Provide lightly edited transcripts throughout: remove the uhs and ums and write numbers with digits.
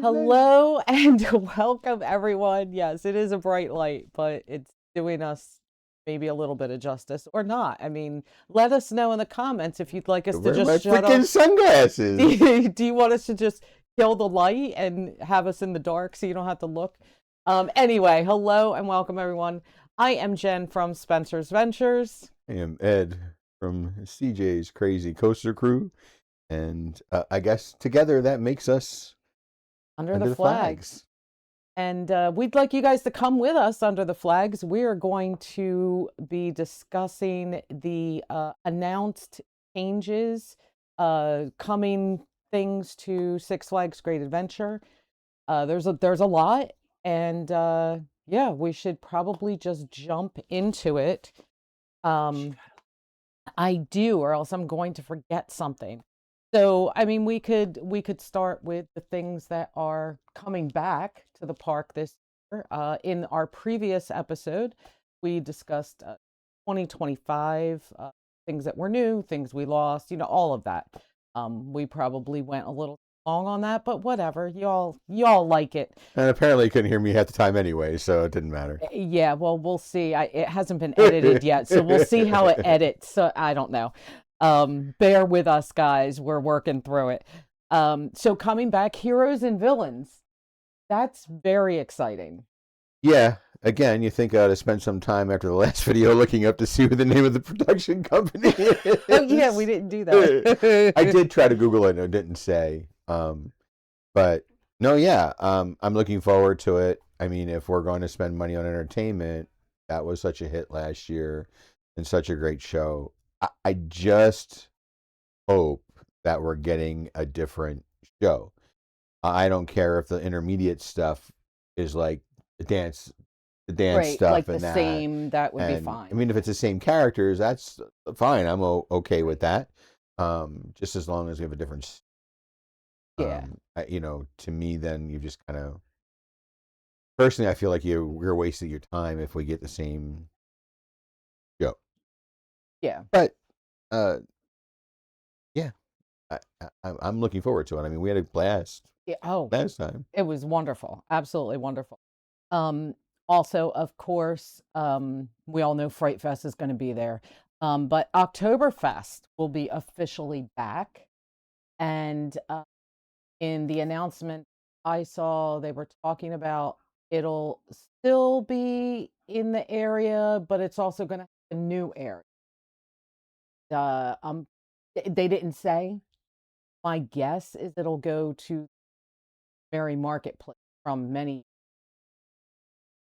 Hello and welcome everyone. Yes, it is a bright light, but it's doing us maybe a little bit of justice or not. I mean, let us know in the comments if you'd like us to Where are my just shut freaking off. sunglasses? Do you want us to just kill the light and have us in the dark so you don't have to look? Anyway, hello and welcome everyone. I am Jen from Spencer's Ventures. I am Ed from CJ's Crazy Coaster Crew, and I guess together that makes us Under the Under the Flags. Flags. And we'd like you guys to come with us under the flags. We are going to be discussing the announced changes, coming things to Six Flags Great Adventure. There's a lot, and yeah, we should probably just jump into it. I do, or else I'm going to forget something. So, I mean, we could start with the things that are coming back to the park this year. In our previous episode, we discussed 2025 things that were new, things we lost, all of that. We probably went a little long on that, but whatever. Y'all like it. And apparently you couldn't hear me half the time anyway, so it didn't matter. Yeah, well, we'll see. It hasn't been edited yet, so we'll see how it edits. So I don't know. Bear with us, guys. We're working through it. So coming back, heroes and villains. That's very exciting. Yeah, again, you think I ought to spend some time after the last video looking up to see what the name of the production company is. Oh yeah, we didn't do that. I did try to Google it and it didn't say. But no, yeah, I'm looking forward to it. I mean, if we're going to spend money on entertainment, that was such a hit last year and such a great show. I just hope that we're getting a different show. I don't care if the intermediate stuff is like the dance Right, like stuff the and that. same, that would be And I fine. mean, if it's the same characters, that's fine. I'm okay with that. Just as long as we have a difference. Yeah, To me, then you just kind of personally, I feel like you're wasting your time if we get the same show. yeah, But uh, yeah, I'm looking forward to it. I mean, we had a blast yeah. Oh, last time. it was wonderful, absolutely wonderful. Um, Also, of course, we all know Fright Fest is going to be there, but Oktoberfest will be officially back, and in the announcement I saw, they were talking about it'll still be in the area, but it's also going to have a new area. They didn't say. My guess is it'll go to Mary Marketplace from many.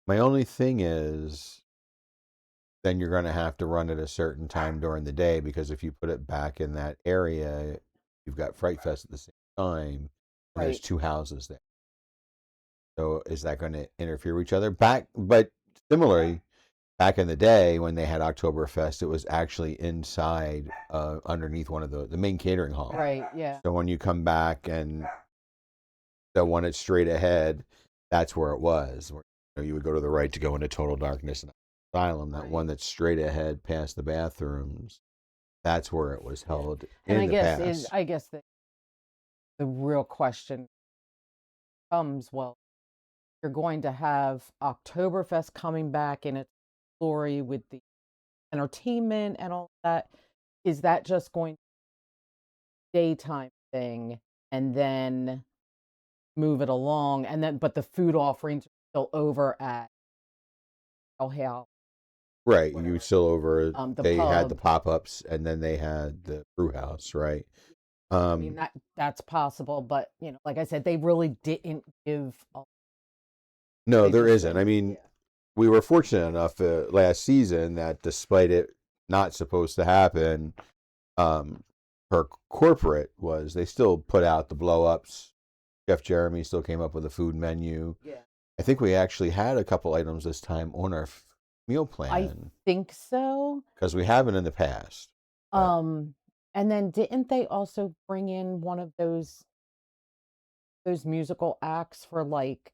My only thing is, then you're going to have to run at a certain time during the day because if you put it back in that area, you've got Fright Fest at the same time, and there's Right. two houses there. So is that going to interfere with each other? But similarly, back in the day when they had Oktoberfest, it was actually inside, underneath one of the main catering hall. Right. Yeah. So when you come back and the one that's straight ahead, that's where it was. You would go to the right to go into total darkness and asylum. That one that's straight ahead past the bathrooms, that's where it was held And in the past. I guess the real question comes, well, you're going to have Oktoberfest coming back in its glory with the entertainment and all that. Is that just going to be a daytime thing and then move it along? And then, but the food offerings are still over at El Hale, Right. You whatever, still over, the they had the pub. pop-ups and then they had the brew house, right? I mean, Um, that's possible, but like I said, they really didn't give. no, They there just isn't. said, I mean, we were fortunate enough last season that despite it not supposed to happen, um, her corporate was they still put out the blow ups. Chef Jeremy still came up with a food menu. yeah. I think we actually had a couple items this time on our meal I plan think so. because we haven't in the past. But Um, and then didn't they also bring in one of those musical acts for like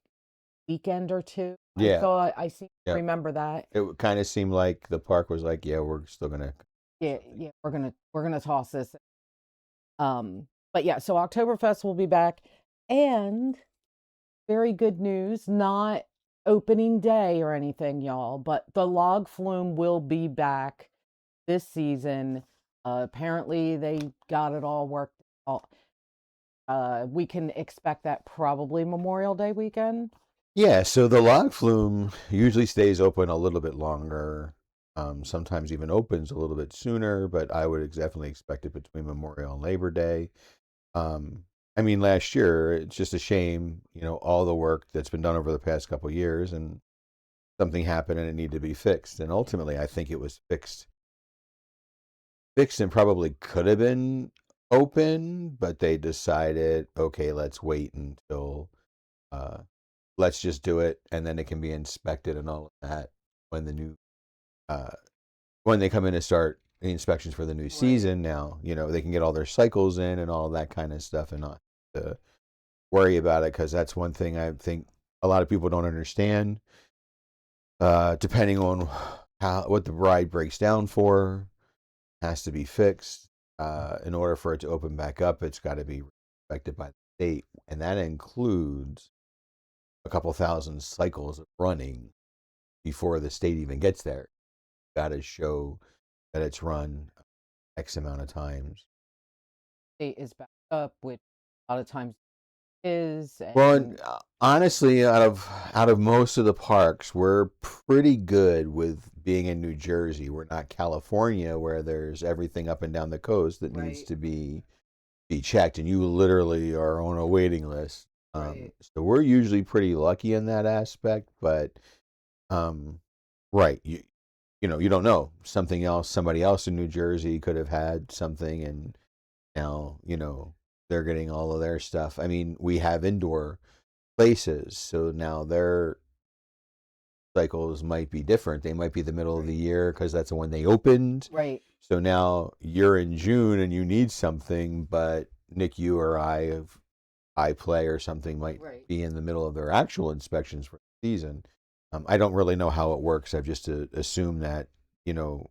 weekend or two? I yeah, thought I seem to yeah, remember that. it kind of seemed like the park was like, yeah, we're still gonna. Yeah, yeah, we're gonna toss this. But yeah, so Oktoberfest will be back, and very good news. Not opening day or anything, y'all, but the log flume will be back this season. Apparently, they got it all worked out. We can expect that probably Memorial Day weekend. Yeah, so the log flume usually stays open a little bit longer. Sometimes even opens a little bit sooner, but I would definitely expect it between Memorial and Labor Day. Um, I mean, last year, it's just a shame, all the work that's been done over the past couple years, and something happened and it needed to be fixed. And ultimately, I think it was fixed and probably could have been open, but they decided, okay, let's wait until, uh, let's just do it, and then it can be inspected and all of that when the new, uh, when they come in to start the inspections for the new Right. season. Now, they can get all their cycles in and all that kind of stuff, and not to worry about it, because that's one thing I think a lot of people don't understand. Depending on what the ride breaks down for, has to be fixed. In order for it to open back up, it's got to be inspected by the state, and that includes a couple thousand cycles of running before the state even gets there. Got to show that it's run X amount of times. State is back up, which a lot of times is, Well, and honestly, out of most of the parks, we're pretty good with being in New Jersey. We're not California, where there's everything up and down the coast that needs right, to be checked, and you literally are on a waiting list. right, So we're usually pretty lucky in that aspect, but um, right, you don't know, something else. Somebody else in New Jersey could have had something, and now they're getting all of their stuff. I mean, we have indoor places, so now their cycles might be different. They might be the middle of the right, year because that's when they opened. right, So now you're in June and you need something, but Nick, you or I play or something might right, be in the middle of their actual inspections for the season. I don't really know how it works. I've just assumed that, you know,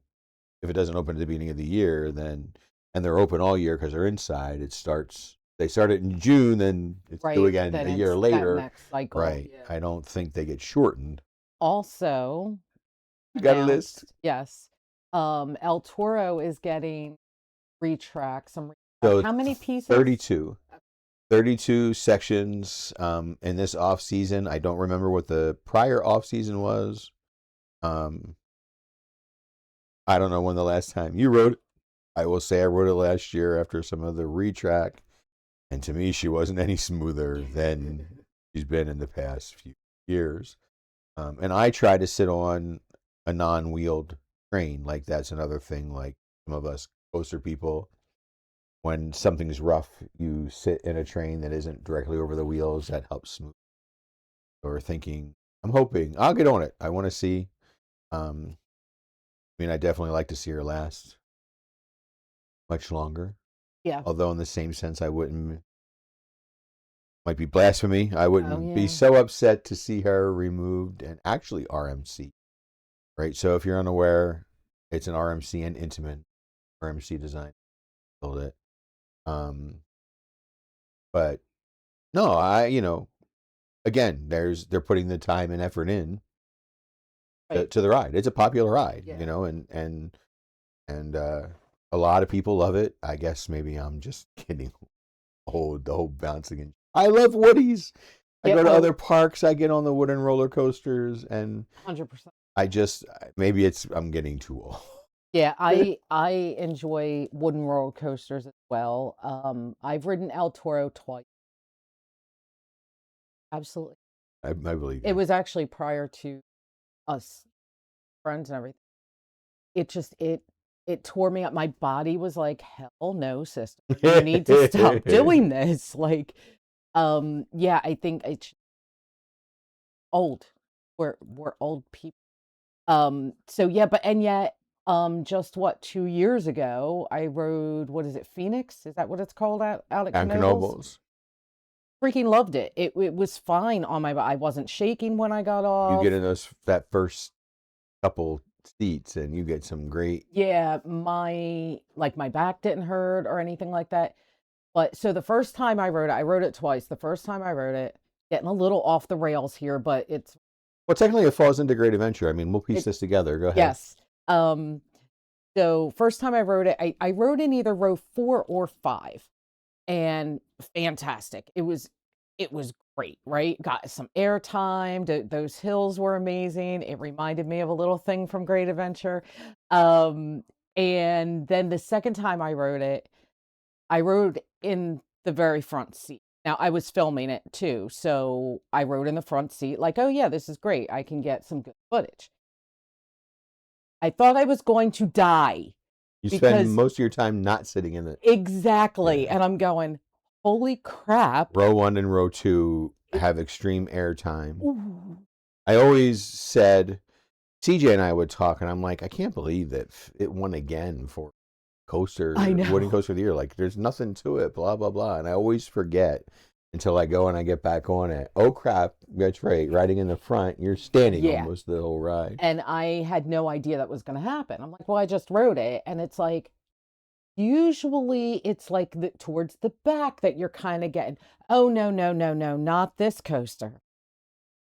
if it doesn't open at the beginning of the year, then, and they're open all year because they're inside, they start it in June, then it's due right. again Then a year it's that later. next cycle. Right. Yeah. I don't think they get shortened. Also You got a list? announced, yes, El Toro is getting retrack, some retrack. So How many pieces? 32. 32 sections in this off season. I don't remember what the prior off season was. Um, I don't know when the last time you rode it. I will say I rode it last year after some of the retrack, and to me, she wasn't any smoother than she's been in the past few years. And I try to sit on a non-wheeled train. Like, that's another thing. Like, some of us coaster people, when something's rough, you sit in a train that isn't directly over the wheels. That helps smooth. Or thinking, I'm hoping I'll get on it. I want to see. Um, I mean, I definitely like to see her last much longer. Yeah. Although, in the same sense, I wouldn't, might be blasphemy. I Oh, wouldn't be yeah. so upset to see her removed and actually RMC. Right. So if you're unaware, it's an RMC and Intamin RMC design. Build it. Um, but no, again, they're putting the time and effort in Right. to the ride. It's a popular ride, Yeah. and a lot of people love it. I guess maybe I'm just getting old. The whole bouncing and I love Woodies. I Yeah. go to Oh, other parks. I get on the wooden roller coasters, and 100%. I just maybe I'm getting too old. Yeah, I enjoy wooden roller coasters as well. I've ridden El Toro twice. Absolutely. I believe It you. was actually prior to us friends and everything. It tore me up. My body was like, "Hell no, sister. You need to stop doing this." Like, yeah, I think it's old. We're old people. So yeah, but and yet, just what, 2 years ago, I rode, what is it, Phoenix? Is that what it's called out at And Knoebels? Knoebels. Freaking loved it. It was fine on my I wasn't shaking when I got You get off. in that first couple seats, and you get some great. Yeah, my back didn't hurt or anything like that. But so the first time I rode it twice. The first time I rode it, getting a little off the rails here, but Well, technically, it falls into Great Adventure. I mean, we'll piece it this together. Go ahead. yes. Um, so first time I rode it, I rode in either row 4 or 5, and fantastic. It was great, right? Got some airtime. Those hills were amazing. It reminded me of a little thing from Great Adventure. Um, and then the second time I rode in the very front seat. Now I was filming it too, so I rode in the front seat like, "Oh yeah, this is great. I can get some good footage." I thought I was going to die You spend because most of your time not sitting in it. exactly, Yeah. and I'm going, "Holy crap." Row 1 and row 2 It have extreme airtime. ooh, I always said, CJ and I would talk, and I'm like, I can't believe that it won again for I winning know. coaster of the year. Like, there's nothing to it, blah, blah, blah. And I always forget until I go and I get back on it. Oh, crap. That's right. Riding in the front, you're standing Yeah, almost the whole ride. and I had no idea that was gonna happen. I'm like, "Well, I just rode it," and it's like, usually it's like towards the back that you're kinda getting, "Oh, no, no, no, no, not this coaster."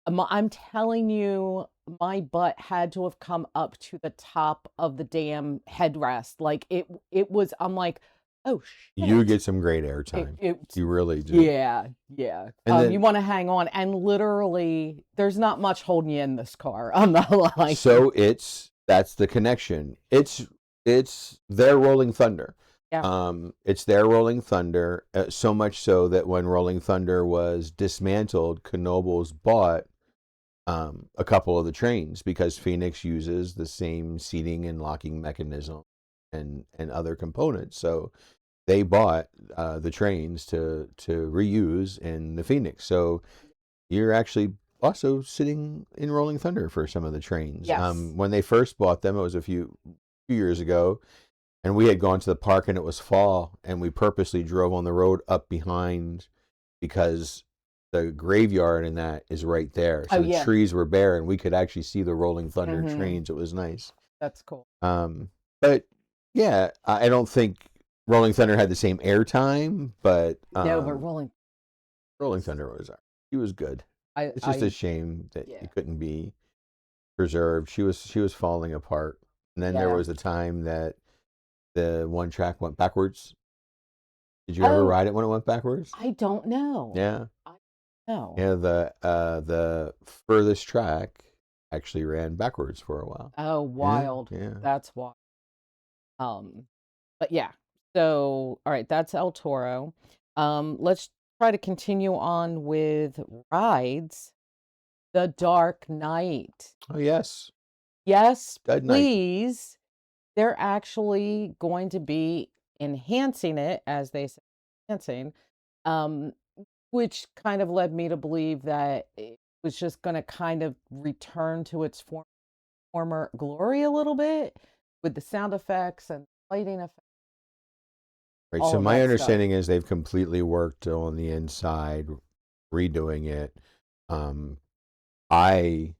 I'm telling you, my butt had to have come up to the top of the damn headrest, like, it was I'm like, "Oh, You shit." get some great It airtime. it You really do. yeah, yeah. And You then, wanna hang on, and literally, there's not much holding you in this car, I'm not lying. so that's the connection. It's their Rolling Thunder. Yeah. It's their Rolling Thunder, so much so that when Rolling Thunder was dismantled, Knoebels bought a couple of the trains because Phoenix uses the same seating and locking mechanism and other components. So they bought the trains to reuse in the Phoenix. So you're actually also sitting in Rolling Thunder for some of the trains. Yes. When they first bought them, it was a few years ago, and we had gone to the park and it was fall, and we purposely drove on the road up behind because the graveyard and that is right there. Oh, So the yeah. trees were bare and we could actually see the Rolling Thunder Mhm. trains. It was nice. That's cool. But yeah, I don't think Rolling Thunder had the same airtime, but No, but Rolling Rolling Thunder was he was good. It's just a I shame that yeah. it couldn't be preserved. She was falling apart. And then there Yeah. was a time that the one track went backwards. Did you ever Oh, ride it when it went backwards? I don't know. Yeah. I know. Yeah, the furthest track actually ran backwards for a while. Oh, Yeah, wild. yeah. That's wild. Um, but yeah. So, all right, that's El Toro. Let's try to continue on with rides. The Dark Knight. Oh yes. Yes, Dead Night. please. They're actually going to be enhancing it, as they say, enhancing, um, which kind of led me to believe that it was just going to kind of return to its former glory a little bit with the sound effects and lighting effects, Right. all So of my that stuff. understanding is they've completely worked on the inside, redoing it. Um, I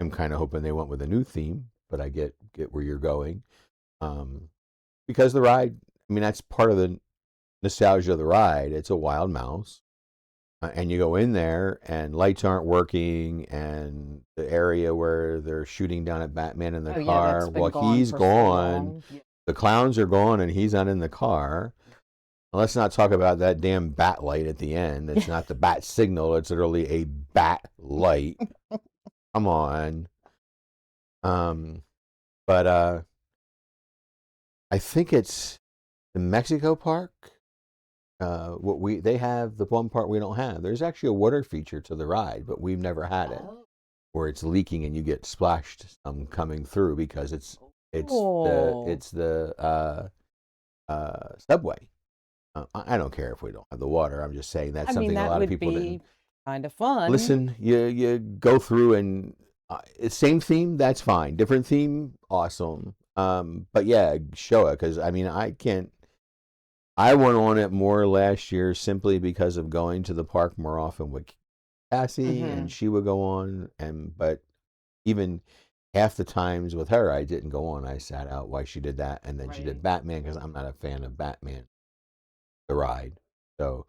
am kind of hoping they went with a new theme, but I get where you're going. Um, because the ride, I mean, that's part of the nostalgia of the ride. It's a wild mouse. And you go in there and lights aren't working, and the area where they're shooting down at Batman in the Oh yeah, that's car, been well, gone he's for so gone. long. Yeah. The clowns are gone, and he's not in the car. And let's not talk about that damn bat light at the end. It's not the bat signal. It's literally a bat light. Come on. Um, but I think it's the Mexico Park. They have the one part we don't have. There's actually a water feature to the ride, but we've never had it, Oh. where it's leaking and you get splashed coming through because it's the Oh. it's the subway. I don't care if we don't have the water. I'm just saying that's I mean, something a that lot of would people didn't be kind of fun. listen. You go through and same theme, that's fine. Different theme, awesome. But yeah, show it because I mean I can't. I went on it more last year simply because of going to the park more often with Cassie, and Mhm. she would go on, and but even half the times with her, I didn't go on. I sat out while she did that, and then she Right. did Batman because I'm not a fan of Batman, the ride. So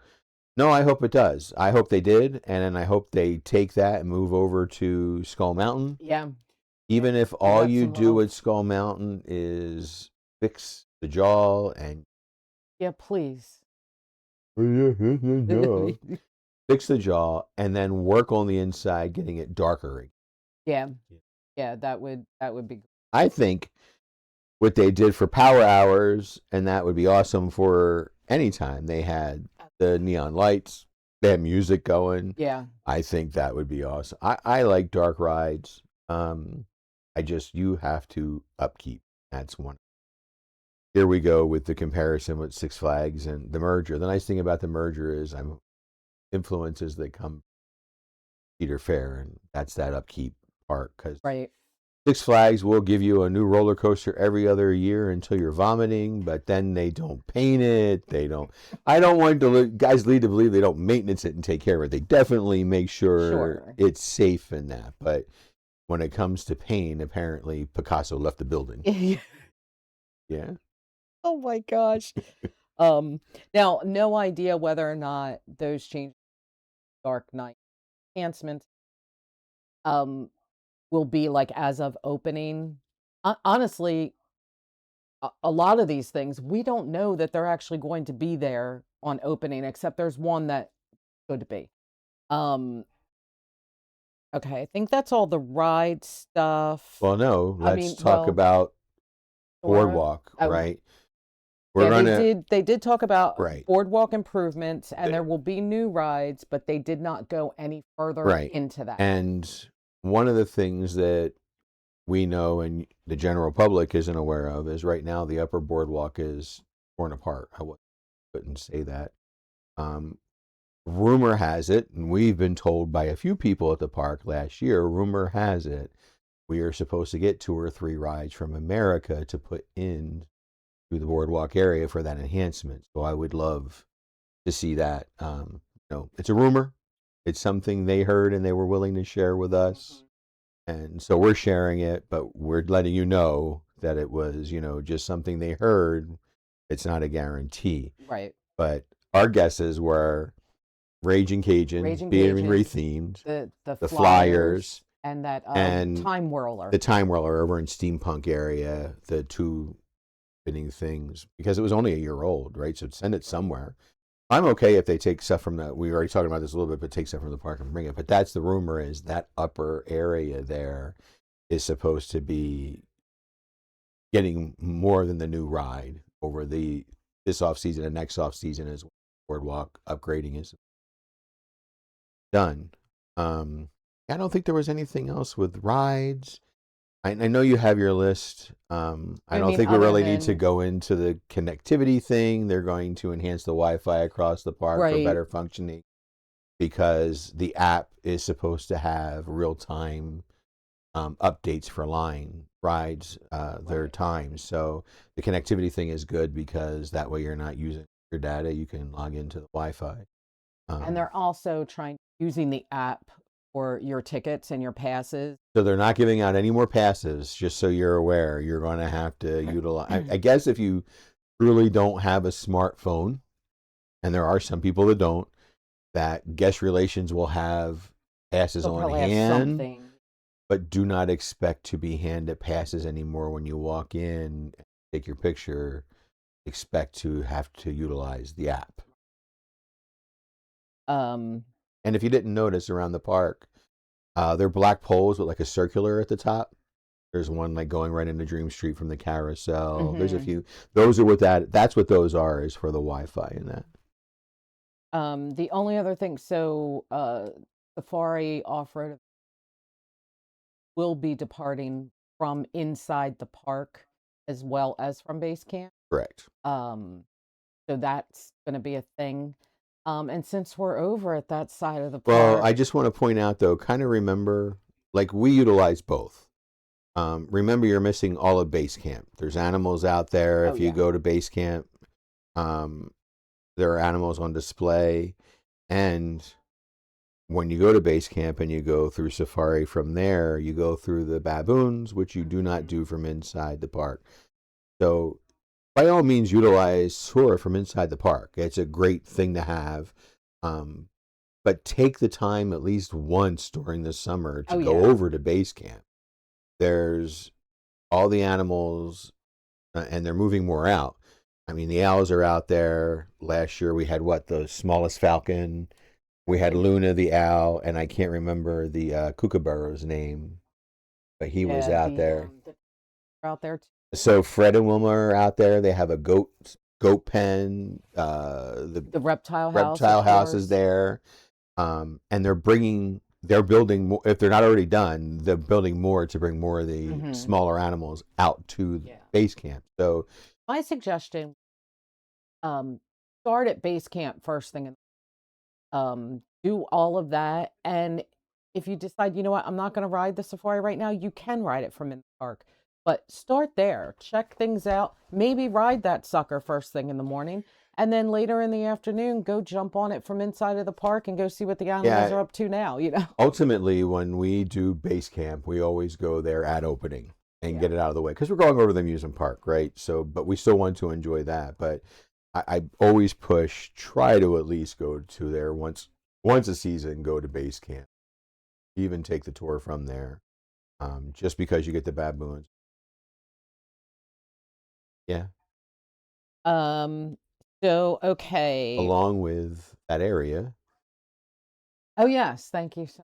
No, I hope it does. I hope they did, and then I hope they take that and move over to Skull Mountain. Yeah, yeah. Even if Give all that you some do love. at Skull Mountain is fix the jaw and Yeah, please. fix the jaw and then work on the inside, getting it darker. Yeah, yeah, that would be I think what they did for Power Hours, and that would be awesome for any time they had the neon lights, they had music going. yeah, I think that would be awesome. I like dark rides. Um, you have to upkeep. That's one. Here we go with the comparison with Six Flags and the merger. The nice thing about the merger is I'm influences that come Cedar Fair, and that's that upkeep part because right. Six Flags will give you a new roller coaster every other year until you're vomiting, but then they don't paint it. They don't. I don't want guys lead to believe they don't maintenance it and take care of it. They definitely make sure Sure. it's safe in that. But when it comes to paint, apparently Picasso left the building. Yeah. Oh my gosh. Um, Now, no idea whether or not those changes Dark Knight enhancements, um, will be, like, as of opening. Honestly, a lot of these things, we don't know that they're actually going to be there on opening, except there's one that could be. Um, okay, I think that's all the ride stuff. Well, no. I Let's mean, talk well, about Sora. Boardwalk. Oh, Right. We're yeah, gonna they did talk about right. boardwalk improvements, and there will be new rides, but they did not go any further Right. into that. And one of the things that we know and the general public isn't aware of is right now the upper boardwalk is torn apart. Wouldn't say that. Um, Rumor has it, and we've been told by a few people at the park last year, rumor has it, we are supposed to get 2 or 3 rides from America to put in to the boardwalk area for that enhancement. So I would love to see that. It's a rumor. It's something they heard and they were willing to share with us. Mhm. And so we're sharing it, but we're letting you know that it was, just something they heard. It's not a guarantee. Right. But our guesses were Raging Cajun Raging being Cajuns, rethemed, the the flyers, Flyers, and that, and time whirler. the Time Whirler over in Steampunk area, the two spinning things, because it was only a year old, right? So send it somewhere. I'm okay if they take stuff from the. We were already talking about this a little bit, but take stuff from the park and bring it. But that's the rumor is that upper area there is supposed to be getting more than the new ride over the this off season and next off season as boardwalk upgrading is done. Um, I don't think there was anything else with rides. I know you have your list. I I don't mean, think we other really need to than go into the connectivity thing. They're going to enhance the Wi-Fi across the park for right. better functioning because the app is supposed to have real-time updates for line rides, their Right. times. So the connectivity thing is good because that way you're not using your data. You can log into the Wi-Fi. And Um, they're also trying using the app for your tickets and your passes. so they're not giving out any more passes. Just so you're aware, you're going to have to utilize. I guess if you truly don't have a smartphone, and there are some people that don't, that guest relations will have passes They'll on probably have hand, something. but do not expect to be handed passes anymore when you walk in, take your picture. Expect to have to utilize the app. Um, And if you didn't notice around the park, they're black poles with like a circular at the top. There's one like going right into Dream Street from the carousel. There's a mhm. few. Those are what that's what those are is for the Wi-Fi in that. The only other thing, so Safari Off-Road will be departing from inside the park as well as from base camp. Correct. Um, so that's going to be a thing. And since we're over at that side of the Well, I park, just want to point out though, kind of remember, like we utilize both. Remember, you're missing all of base camp. There's animals out there. oh If you yeah, go to base camp, um, there are animals on display, and when you go to base camp and you go through safari from there, you go through the baboons, which you do not mhm, do from inside the park. So, by all means, utilize Sora from inside the park. It's a great thing to have. Um, but take the time at least once during the summer to Oh, go yeah. over to base camp. There's all the animals, and they're moving more out. I mean, the owls are out there. Last year we had what, the smallest falcon. We had Right. Luna the owl, and I can't remember the kookaburra's name, but he was Yeah, out there. the out there too. So Fred and Wilma are out there. They have a goat pen. The The reptile house, reptile of house is course. there, and they're building more. If they're not already done, they're building more to bring more of the Mhm. smaller animals out to Yeah. base camp. So My suggestion, um, start at base camp first thing, do all of that, and if you decide, "You know what, I'm not gonna ride the safari right now," you can ride it from in the park, but start there, check things out, maybe ride that sucker first thing in the morning, and then later in the afternoon, go jump on it from inside of the park and go see what the animals yeah, are up to now, you know? ultimately, when we do base camp, we always go there at opening and Yeah. get it out of the way because we're going over the amusement park, right? So, but we still want to enjoy that. But I always push, try to at least go to there once a season. Go to base camp, even take the tour from there, just because you get the baboons. Yeah, Um, okay. along with that area. Oh, yes, thank you so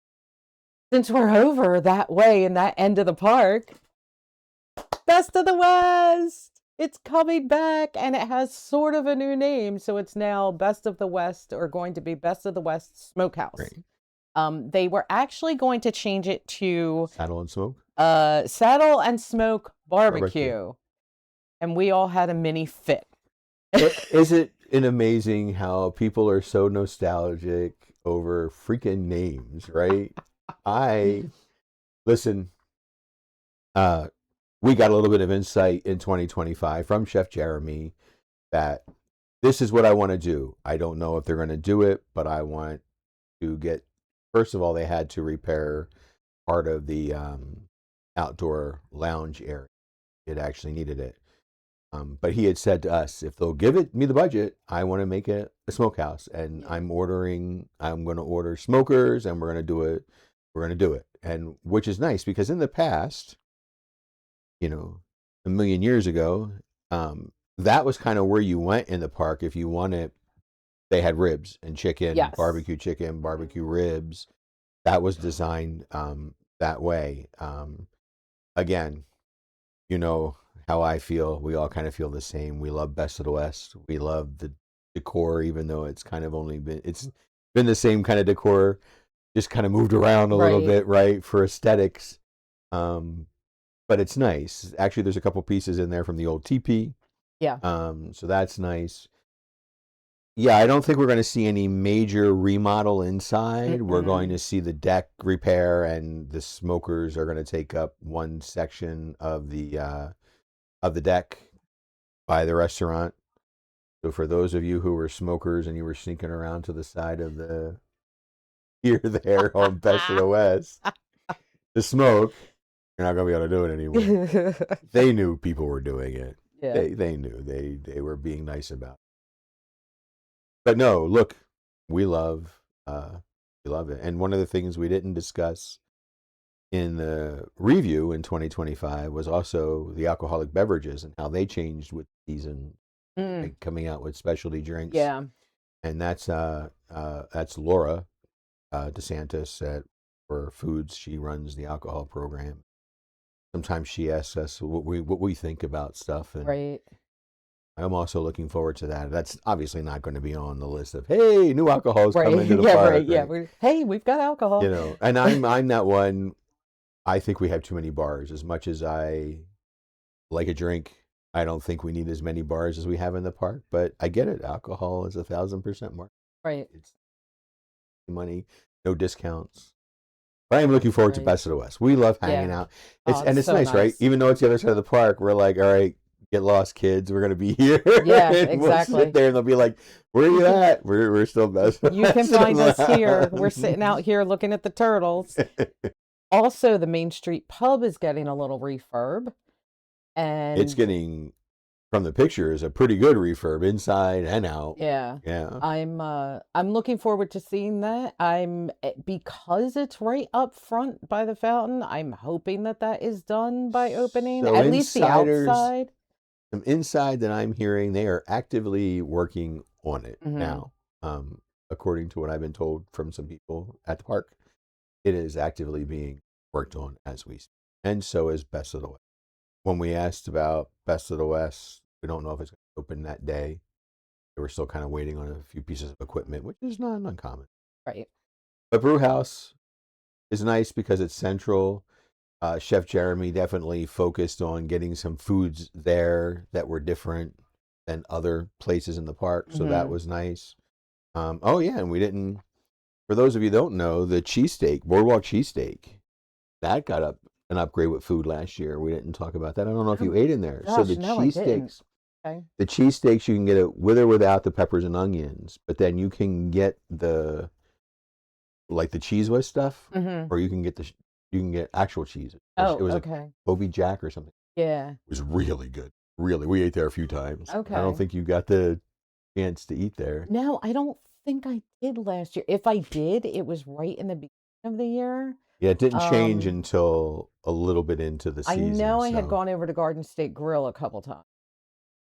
since we're over that way in that end of the park, Best of the West! It's coming back and it has sort of a new name. So it's now Best of the West, or going to be Best of the West Smokehouse. Right. They were actually going to change it to Saddle and smoke Saddle and Smoke barbecue. Barbecue. And we all had a mini fit. Is it an amazing how people are so nostalgic over freaking names, right? I listen. Uh, we got a little bit of insight in 2025 from Chef Jeremy that this is what I want to do. I don't know if they're going to do it, but I want to get. First of all, they had to repair part of the outdoor lounge area. It actually needed it. But he had said to us, if they'll give me the budget, I want to make it a smokehouse, and Yeah. I'm ordering. I'm going to order smokers, and we're going to do it. We're going to do it, and which is nice because in the past, you know, a million years ago, that was kind of where you went in the park if you wanted. They had ribs and Yes. chicken, barbecue Mhm. ribs. That was designed that way. Again, you know how I feel. We all kind of feel the same. We love Best of the West. We love the decor, even though it's kind of only been the same kind of decor, just kind of moved around a little Right. bit, right, for aesthetics. Um, but it's nice. Actually, there's a couple pieces in there from the old teepee. Yeah. So that's nice. Yeah, I don't think we're going to see any major remodel inside. We're going Mm-mm. to see the deck repair, and the smokers are going to take up one section of the deck by the restaurant. So for those of you who were smokers and you were sneaking around to the side of the here there on Best of the West to smoke, you're not going to be able to do it anymore. They knew people were doing it. Yeah. They knew they were being nice about it. But no, look, we love uh we love it. And one of the things we didn't discuss in the review in 2025 was also the alcoholic beverages and how they changed with season, Mm. like coming out with specialty drinks. Yeah. And that's Laura DeSantis at for Foods. She runs the alcohol program. Sometimes she asks us what we think about stuff, and Right. I'm also looking forward to that. That's obviously not going to be on the list of hey, new alcohols come Right. into the Yeah, right. park, Yeah. right? Hey, we've got alcohol. And I'm that one. I think we have too many bars. As much as I like a drink, I don't think we need as many bars as we have in the park. But I get it. Alcohol is 1,000% more. Right. It's money, no discounts. But I am looking forward to Right. Best of the West. We love hanging Yeah. out. Oh, it's It's so nice, right? nice. Even though it's the other side of the park, we're like, all right, get lost, kids. We're gonna be here, Yeah, and we'll sit exactly. there, and they'll be like, "Where are You you can at? We're still Best of the you can West." And find us here. We're I'm sitting out here looking at the turtles. like, Also, the Main Street Pub is getting a little refurb, it's and getting. from the pictures, a pretty good refurb inside and out. Yeah. Yeah. I'm looking forward to seeing that. Because it's right up front by the fountain, I'm hoping that that is done by opening, So at least the insiders, outside. some inside that I'm hearing, they are actively working on it Mhm. now. According to what I've been told from some people at the park, it is actively being worked on as we speak. And so is Best of the West. When we asked about Best of the West, we don't know if it's going to open that day. They were still kind of waiting on a few pieces of equipment, which is not uncommon. Right. But Brew House is nice because it's central. Chef Jeremy definitely focused on getting some foods there that were different than other places in the park, so that Mhm. was nice. Oh yeah, and we didn't. For those of you who don't know, the cheesesteak, boardwalk cheesesteak, that got an upgrade with food last year. We didn't talk about that. I don't know if you Oh, ate in there. So gosh, no, I didn't. Okay. the cheesesteaks, you can get it with or without the peppers and onions, but then you can get the like the cheese whiz stuff, Mhm. or you can get actual cheese. It Oh, was a okay. Kobe Jack or something. Yeah. It was really good. Really, we ate there a few times. I don't Okay. think you got the chance to eat there. No, I don't think I did last year. If I did, it was right in the beginning of the year. Yeah, it didn't change Um, until a little bit into the I season. know I had So, gone over to Garden State Grill a couple times.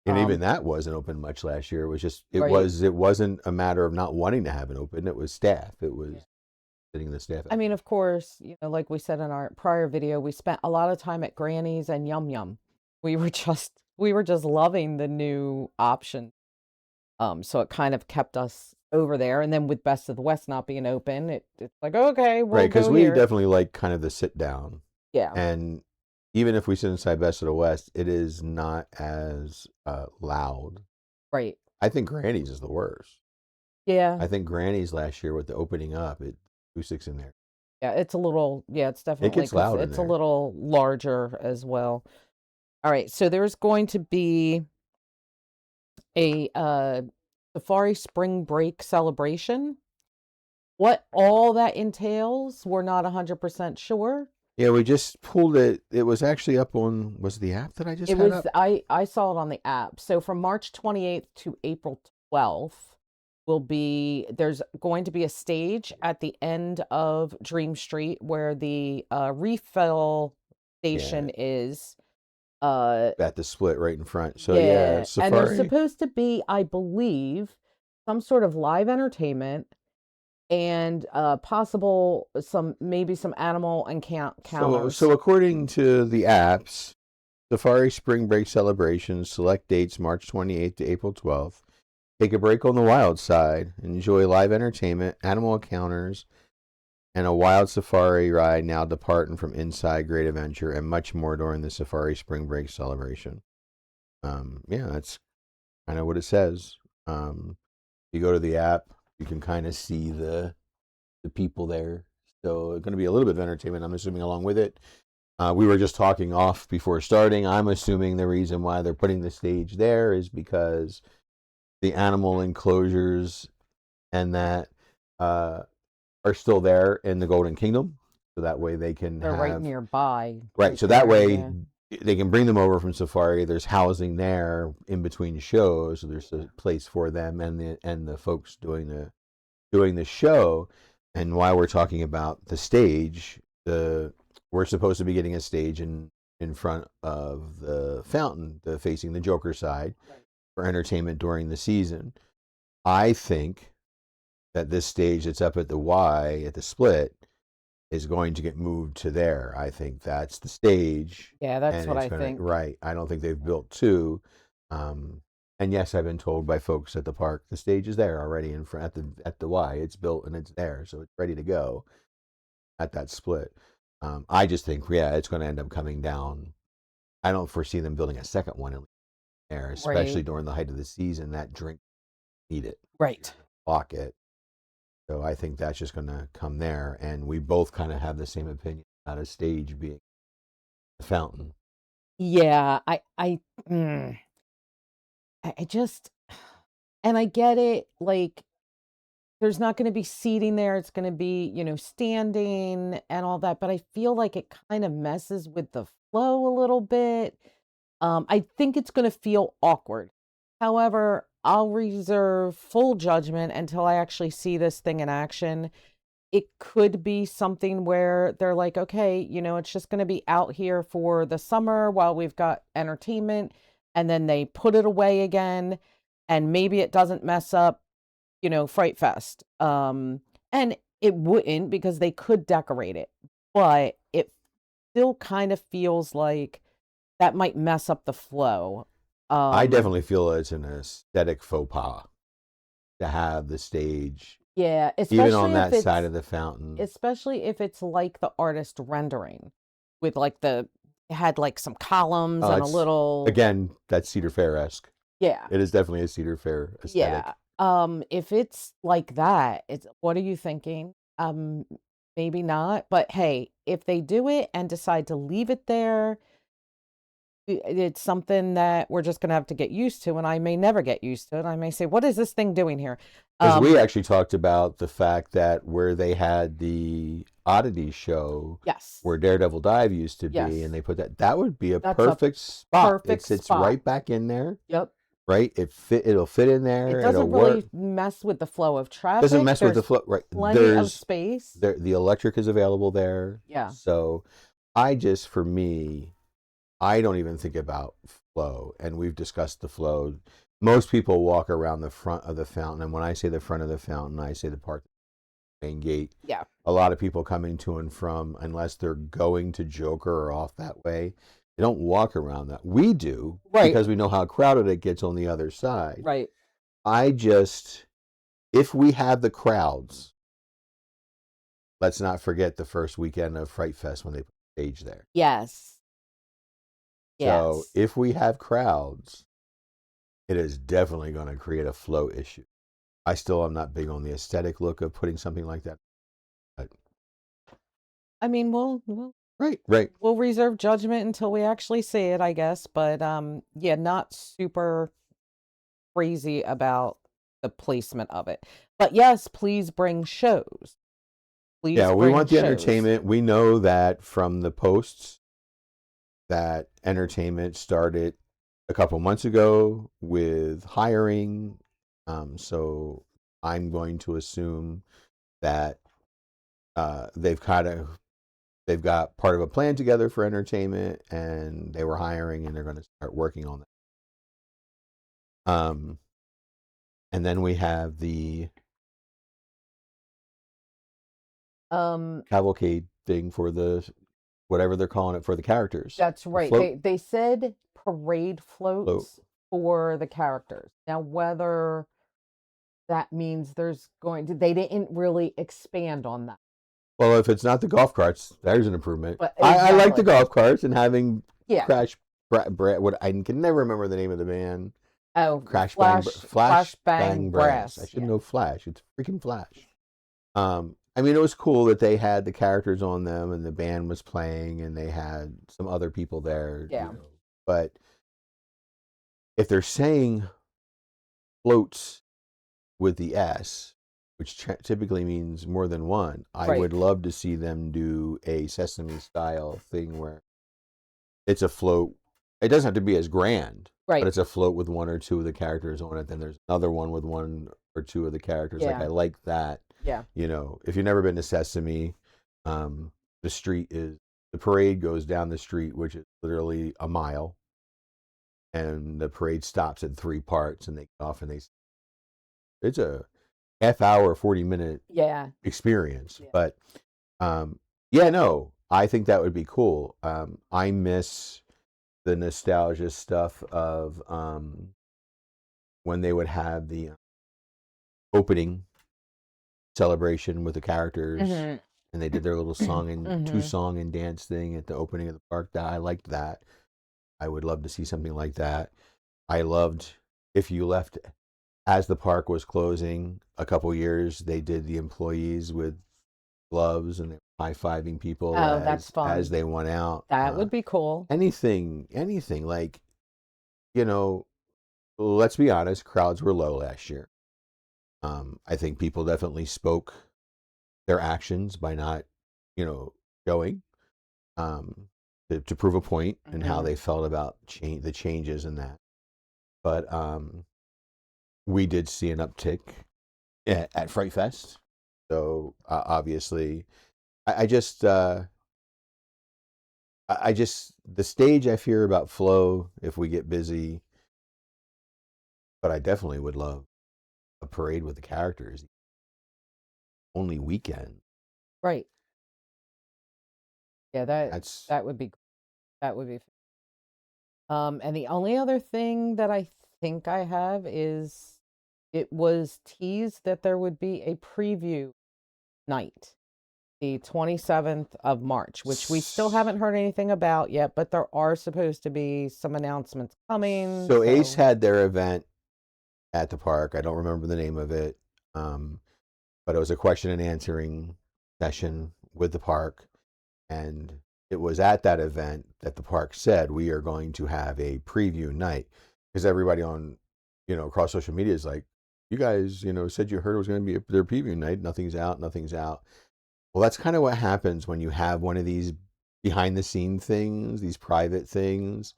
and even Um, that wasn't open much last year. It was just right. it wasn't a matter of not wanting to have it open. It was staff. It was getting the staff I out mean, there. of course, like we said in our prior video, we spent a lot of time at Granny's and Yum Yum. We were just loving the new option. So it kind of kept us over there. And then with Best of the West not being open, it's like, okay, Right, we'll because go we here. definitely like kind of the sit down. Yeah, And even if we sit inside Best of the West, it is not as loud. right. I think Granny's is the worst. Yeah. I think Granny's last year with the opening up, acoustics in there. Yeah, it's It definitely gets because loud in it's a there. little larger as well. All right. So there's going to be a safari spring break celebration. What all that entails, we're not 100% sure. Yeah, we just pulled it. It was actually up on, was it the app that I just It had was up? I saw it on the app. So from March 28th to April 12th there's going to be a stage at the end of Dream Street where the refill Yeah, station is. Uh at the split right in front. So yeah, yeah, and there's Safari. supposed to be, I believe, some sort of live entertainment and possible some maybe some animal So encounters. according to the apps, Safari Spring Break celebrations, select dates March 28th to April 12th. Take a break on the wild side. Enjoy live entertainment, animal encounters, and a wild safari ride now departing from Inside Great Adventure, and much more during the Safari Spring Break celebration. Yeah, that's kind of what it says. You go to the app, you can kind of see the people there. So it's going to be a little bit of entertainment, I'm assuming, along with it. We were just talking off before starting. I'm assuming the reason why they're putting the stage there is because the animal enclosures and that uh, are still there in the Golden Kingdom. So that way they can They're right have, nearby, right. right So that there. way Yeah. they can bring them over from Safari. There's housing there in between shows. So there's a place for them and the folks doing the show. And while we're talking about the stage, we're supposed to be getting a stage in front of the fountain, facing the Joker side Right. for entertainment during the season. I think that this stage that's up at the Y at the split is going to get moved to there. I think that's the stage, Yeah, that's and what it's I gonna think. right. I don't think they've built two. Um, and yes, I've been told by folks at the park the stage is there already in front at the Y. It's built and it's there, so it's ready to go at that split. I just think yeah, it's going to end up coming down. I don't foresee them building a second one in there, especially Right. during the height of the season. That drink need it. You're Right. going to block it. So I think that's just going to come there, and we both kind of have the same opinion about a stage being the fountain. Yeah, mm, I just and I get it, like, there's not gonna be seating there, it's gonna be, standing and all that, but I feel like it kind of messes with the flow a little bit. I think it's going to feel awkward. However, I'll reserve full judgment until I actually see this thing in action. It could be something where they're like, okay, it's just going to be out here for the summer while we've got entertainment, and then they put it away again, and maybe it doesn't mess up, Fright Fest. And it wouldn't, because they could decorate it, but it still kind of feels like that might mess up the flow. I Um, definitely feel it's an aesthetic faux pas to have the stage yeah, even on that side of the fountain. especially if it's like the artist rendering with like the it had like some columns and a It's little. again that's Cedar Fair esque. Yeah. It is definitely a Cedar Fair Yeah. aesthetic. If it's like that, it's what are you thinking? Maybe not, but hey, if they do it and decide to leave it there, it's something that we're just going to have to get used to, and I may never get used to it. I may say, "What is this thing doing here?" Because we Um, actually talked about the fact that where they had the oddity show yes. where Daredevil Dive used to be, and Yes. they put that would be a That's a perfect spot. It perfect sits spot. right back in there, Yep. right? It'll fit in It there, it'll doesn't work. really mess with the flow of Doesn't traffic. mess with the There's flow, right? plenty of There's space. the electric is available there. Yeah. So for me, I don't even think about flow, and we've discussed the flow. Most people walk around the front of the fountain, and when I say the front of the fountain, I say the part main gate. Yeah. A lot of people coming to and from, unless they're going to Joker or off that way, they don't walk around that. We do Right. because we know how crowded it gets on the other side. Right. I just, if we have the crowds, let's not forget the first weekend of Fright Fest when they put the stage there. Yes. So Yes. if we have crowds, it is definitely going to create a flow issue. I still am not big on the aesthetic look of putting something like that. But, I mean, we'll right, right. we'll reserve judgment until we actually see it, I guess. But yeah, not super crazy about the placement of it. But yes, please bring shows. Yeah, Please we bring want the shows. entertainment. We know that from the posts that entertainment started a couple months ago with hiring. So I'm going to assume that they've got part of a plan together for entertainment, and they were hiring, and they're going to start working on that. And then we have the Um, cavalcade thing for the whatever they're calling it for the characters. that's The right. float, They said parade float. floats for the characters. Now, whether that means they didn't really expand on that. Well, if it's not the golf carts, there's an improvement. But I like the exactly. golf carts and having Yeah. Crash what I can never remember the name of the band. Oh, Flash flash bang Bang Brass. I brass. should Yeah. know Flash. It's freaking Flash. I mean, it was cool that they had the characters on them and the band was playing and they had some other people there. Yeah. But if they're saying floats with the S, which typically means more than one, I Right. would love to see them do a Sesame style thing where it's a float. It doesn't have to be as grand, but Right. it's a float with one or two of the characters on it. Then there's another one with one or two of the characters. Like Yeah. I like that. Yeah. If you've never been to Sesame, the the parade goes down the street, which is literally a mile, and the parade stops in three parts, and they get off and it's a half hour, 40-minute Yeah. experience. Yeah. But yeah, no, I think that would be cool. I miss the nostalgia stuff of when they would have the opening celebration with the characters Mhm. and they did their little song and Mhm. song and dance thing at the opening of the park. That I liked that. I would love to see something like that. I loved if you left as the park was closing a couple years, they did the employees with gloves and they were high-fiving people Oh, that's as fun. they went out. That would be cool. Anything like, you know, let's be honest, crowds were low last year. I think people definitely spoke their actions by not, going. Um, to prove a point and how Mhm. they felt about the changes in that. But we did see an uptick at Fright Fest. So obviously, I just I just the stage I fear about Flow if we get busy, but I definitely would love a parade with the characters only weekend. Right. Yeah, That's that would be that would be and the only other thing that I think I have is it was teased that there would be a preview night, the 27th of March, which we still haven't heard anything about yet, but there are supposed to be some announcements coming. so Ace So had their event at the park. I don't remember the name of it, um, but it was a question and answering session with the park. And it was at that event that the park said we are going to have a preview night because everybody on, across social media is like, you guys, said you heard it was going to be their preview night. Nothing's out. Nothing's out. Well, that's kind of what happens when you have one of these behind the scene things, these private things.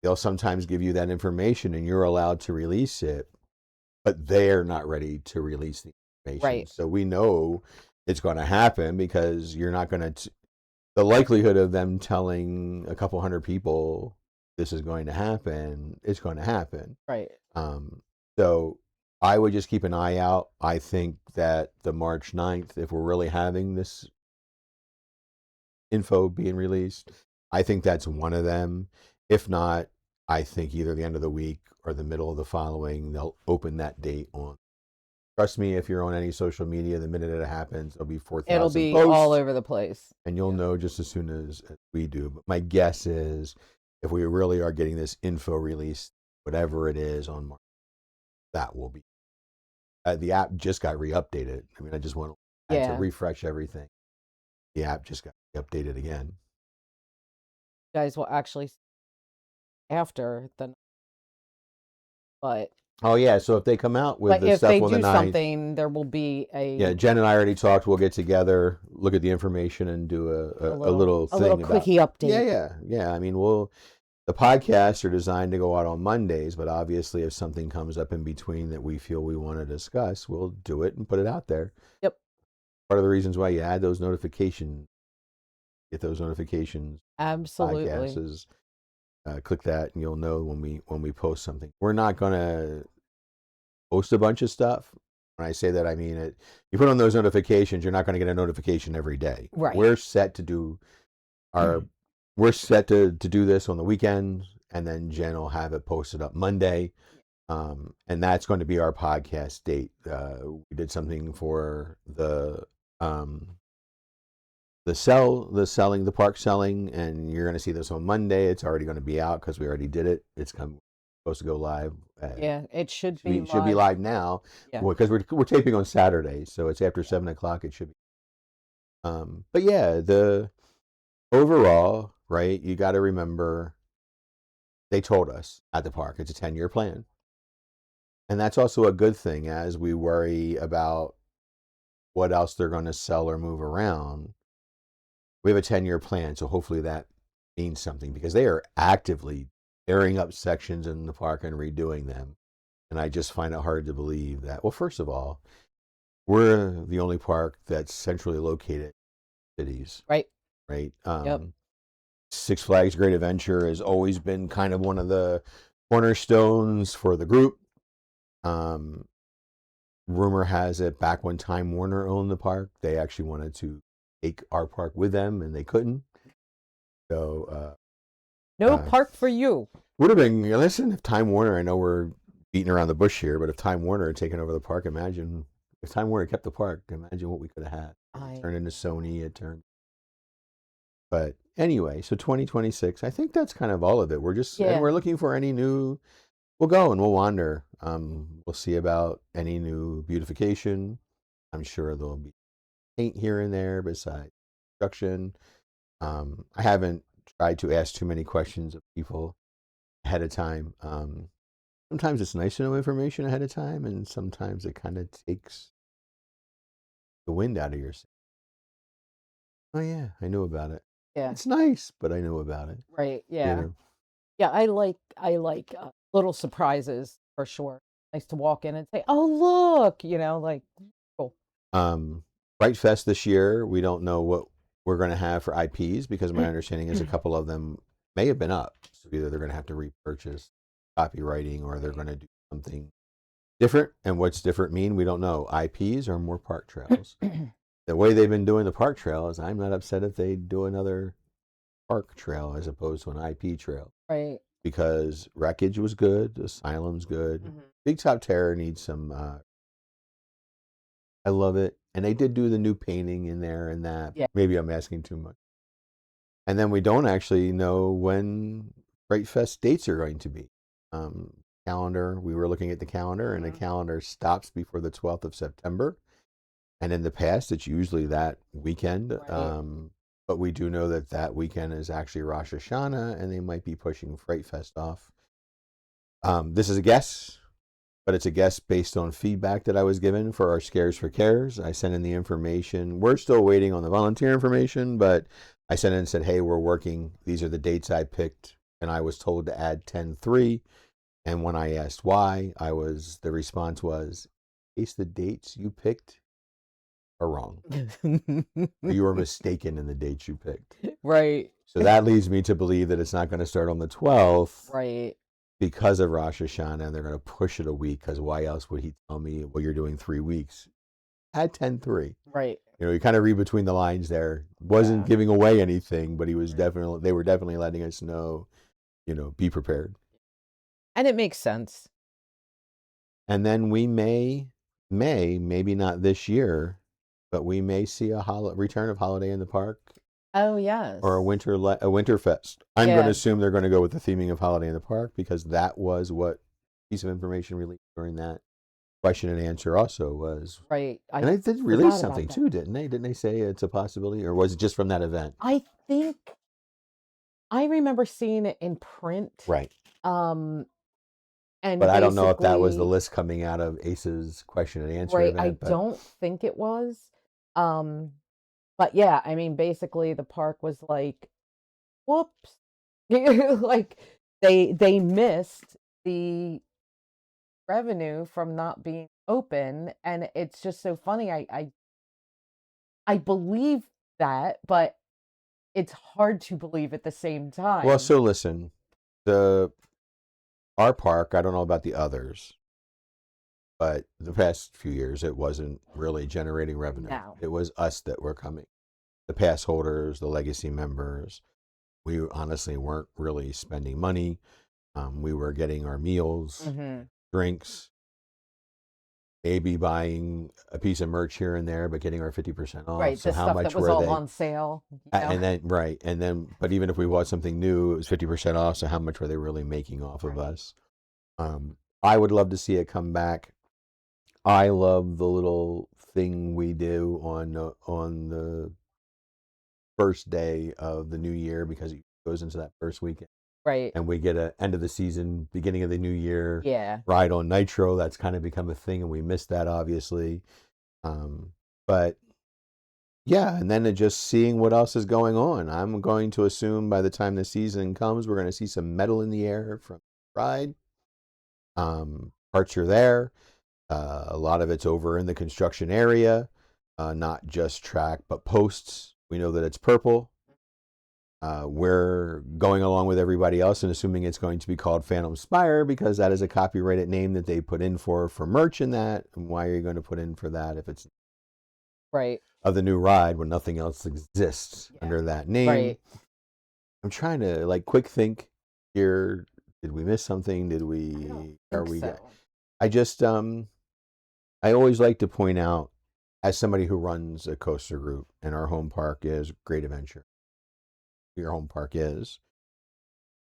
They'll sometimes give you that information and you're allowed to release it, but they're not ready to release the information. right, So we know it's going to happen because you're not going to, the likelihood of them telling a couple hundred people this is going to happen, it's going to happen. right. Um, so I would just keep an eye out. I think that the March 9th, if we're really having this info being released, I think that's one of them. If not, I think either the end of the week or the middle of the following, they'll open that date on. Trust me, if you're on any social media, the minute it happens, there'll be It'll 4,000 be all posts over the place. and you'll Yeah. know just as soon as we do. But my guess is if we really are getting this info released, whatever it is on March, that will be. The app just got re-updated. I mean, I just had to Yeah. You refresh everything. The app just got updated again. guys will actually after the but Oh yeah, so if they come out with but the if stuff they on the do 9th, something, there will be yeah, a Jen and I already talked. We'll get together, look at the information, and do a little a little thing about. quickie Yeah, update. yeah, yeah. I mean, the podcasts are designed to go out on Mondays, but obviously, if something comes up in between that we feel we want to discuss, we'll do it and put it out there. Yep. Part of the reasons why you add those notifications, get those notifications, podcasts Absolutely. is click that and you'll know when we post something. We're not gonna post a bunch of stuff. When I say that, I mean it. You put on those notifications, you're not going to get a notification every day. Right. We're set to do our, we're set to do this on the weekends, and then Jen will have it posted up Monday, and that's going to be our podcast date. We did something for um, the park selling, and you're going to see this on Monday. It's already going to be out because we already did it. It's supposed to go live. Yeah, it should Should be should be live. live now Yeah. because we're taping on Saturday, so it's after 7 o'clock. It should be. But yeah, the overall, right? You got to remember they told us at the park it's a 10-year plan, and that's also a good thing as we worry about what else they're going to sell or move around. We have a 10-year plan, so hopefully that means something because they are actively tearing up sections in the park and redoing them. And I just find it hard to believe that. Well, first of all, we're the only park that's centrally located in cities, Right. right? Yep. Six Flags Great Adventure has always been kind of one of the cornerstones for the group. Um, rumor has it back when Time Warner owned the park, they actually wanted to take our park with them and they couldn't. So No park for you. would have been, listen, if Time Warner, I know we're beating around the bush here, but if Time Warner had taken over the park, imagine if Time Warner kept the park, imagine what we could have had. It I turned into Sony, it turned. But anyway, so 2026, I think that's kind of all of it. And yeah. we're looking for any new, we'll go and we'll wander. We'll see about any new beautification. I'm sure there'll be paint here and there besides construction. I haven't tried to ask too many questions of people ahead of time. Sometimes it's nice to know information ahead of time, and sometimes it kind of takes the wind out of your sail. Oh yeah, I knew about it. Yeah. It's nice, but I know about it, Right. you Yeah. know? Yeah. I like little surprises for sure. Nice to walk in and say, "Oh, look," like cool. Um, Fright Fest this year, we don't know what we're going to have for IPs because my understanding is a couple of them may have been up. So either they're going to have to repurchase copywriting or they're Right. going to do something different. And what's different mean? We don't know. IPs or more park trails. The way they've been doing the park trails, I'm not upset if they do another park trail as opposed to an IP trail Right. because Wreckage was good, Asylum's good. Mhm. Big Top Terror needs some I love it. And they did do the new painting in there and that. Yeah. Maybe I'm asking too much. And then we don't actually know when Fright Fest dates are going to be. Calendar, we were looking at the calendar, and the Mhm. calendar stops before the 12th of September. And in the past, it's usually that weekend. Right. But we do know that that weekend is actually Rosh Hashanah, and they might be pushing Fright Fest off. This is a guess, but it's a guess based on feedback that I was given for our Scares for Cares. I sent in the information. We're still waiting on the volunteer information, but I sent in and said, hey, we're working. These are the dates I picked. And I was told to add 10-3. And when I asked why, the response was, in case the dates you picked are wrong, or you were mistaken in the dates you picked. Right. So that leads me to believe that it's not going to start on the 12th Right. because of Rosh Hashanah, and they're going to push it a week because why else would he tell me, well, you're doing 3 weeks? Had 10-3. Right. You kind of read between the lines there. Wasn't Yeah. giving away anything, but Right. they were definitely letting us know, be prepared. And it makes sense. And then we maybe not this year, but we may see a return of Holiday in the Park Oh, or yes. a winter fest. I'm going to Yeah. assume they're going to go with the theming of Holiday in the Park because that was what piece of information released during that question and answer also was. Right. And I they did release forgot about something that. too, didn't they? Didn't they say it's a possibility, or was it just from that event? I think I remember seeing it in print, Right. um, But and I don't know if that was the basically list coming out of ACE's question and answer right, I event. But don't think it was, um, but yeah, I mean, basically, the park was like, "Whoops." Like, they missed the revenue from not being open, and it's just so funny, I believe that, but it's hard to believe at the same well, time. so listen, the our park. I don't know about the others, but the past few years it wasn't really generating revenue. No. It was us that were coming, the pass holders, the legacy members. We honestly weren't really spending money. We were getting our meals, Mhm. drinks, maybe buying a piece of merch here and there, but getting our 50% off. Right, So the how stuff that much was were all they? on sale, And then right, and then but even if we bought something new, it was 50% off. So how much were they really making off of Right. us? I would love to see it come back. I love the little thing we do on the first day of the new year because it goes into that first weekend, Right. and we get a end of the season, beginning of the new year Yeah. ride on Nitro. That's kind of become a thing, and we missed that obviously. But yeah, and then just seeing what else is going on. I'm going to assume by the time the season comes, we're going to see some metal in the air from Ride. Parts are there. A lot of it's over in the construction area, not just track, but posts. We know that it's purple. We're going along with everybody else and assuming it's going to be called Phantom Spire because that is a copyrighted name that they put in for merch in that. And why are you going to put in for that if it's Right. of the new ride when nothing else exists Yeah. under that name? Right. I'm trying to quick think here. Did we miss something? I don't Are think we, so. I just, I always like to point out, as somebody who runs a coaster group, and our home park is Great Adventure, your home park is,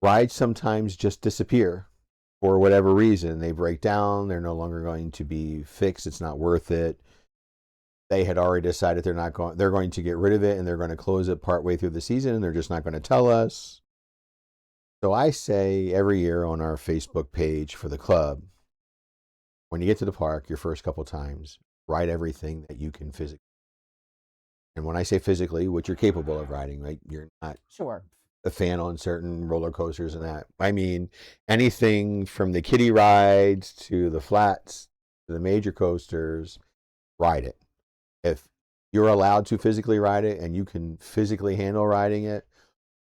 rides sometimes just disappear for whatever reason. They break down, they're no longer going to be fixed, it's not worth it. They had already decided they're going to get rid of it and they're going to close it partway through the season and they're just not going to tell us. So I say every year on our Facebook page for the club, when you get to the park your first couple times, write everything that you can physically. And when I say physically, what you're capable of riding, right? You're not Sure. a fan on certain roller coasters and that. I mean, anything from the kiddie rides to the flats to the major coasters, ride it. If you're allowed to physically ride it and you can physically handle riding it,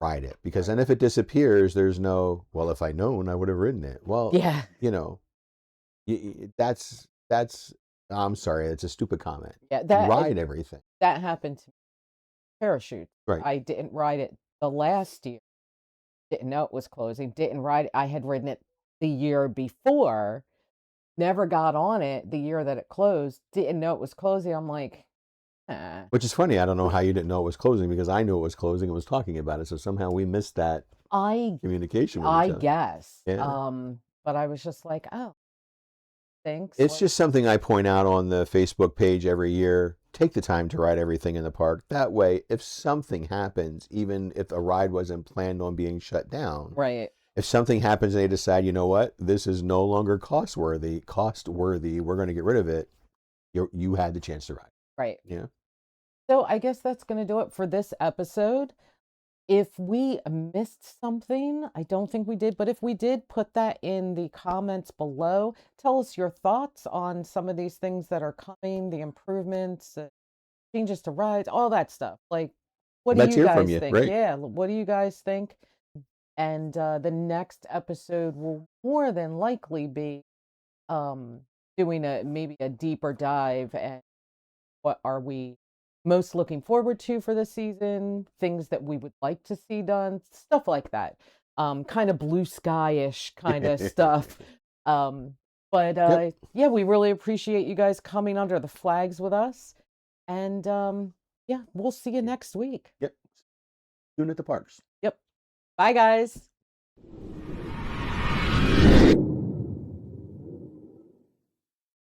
ride it. Because then if it disappears, there's no, well, if I'd known, I would have ridden it. Well, Yeah. you know, that's, I'm sorry, it's a stupid comment. Yeah. Ride everything. That happened to me. Parachute. Right. I didn't ride it the last year. Didn't know it was closing. Didn't ride it. I had ridden it the year before. Never got on it the year that it closed. Didn't know it was closing. I'm like, "Nah." Which is funny. I don't know how you didn't know it was closing because I knew it was closing and was talking about it. So somehow we missed that I communication with each I other. guess. Yeah. But I was just like, "Oh, thanks." It's Like, just something I point out on the Facebook page every year. Take the time to ride everything in the park. That way, if something happens, even if a ride wasn't planned on being shut down, right, if something happens and they decide, you know what, this is no longer cost worthy, we're going to get rid of it. You had the chance to ride. right. Yeah. So I guess that's gonna do it for this episode. If we missed something, I don't think we did, but if we did, put that in the comments below. Tell us your thoughts on some of these things that are coming, the improvements, changes to rides, all that stuff. Like, what do Let's you hear from guys you. think? Right. Yeah, what do you guys think? And the next episode will more than likely be um, doing a maybe a deeper dive and what are we most looking forward to for the season, things that we would like to see done, stuff like that. Kind of blue sky-ish kind of stuff. Um, but Yep. yeah, we really appreciate you guys coming under the flags with us. And yeah, we'll see you next week. Yep. Soon at the parks. Yep. Bye, guys.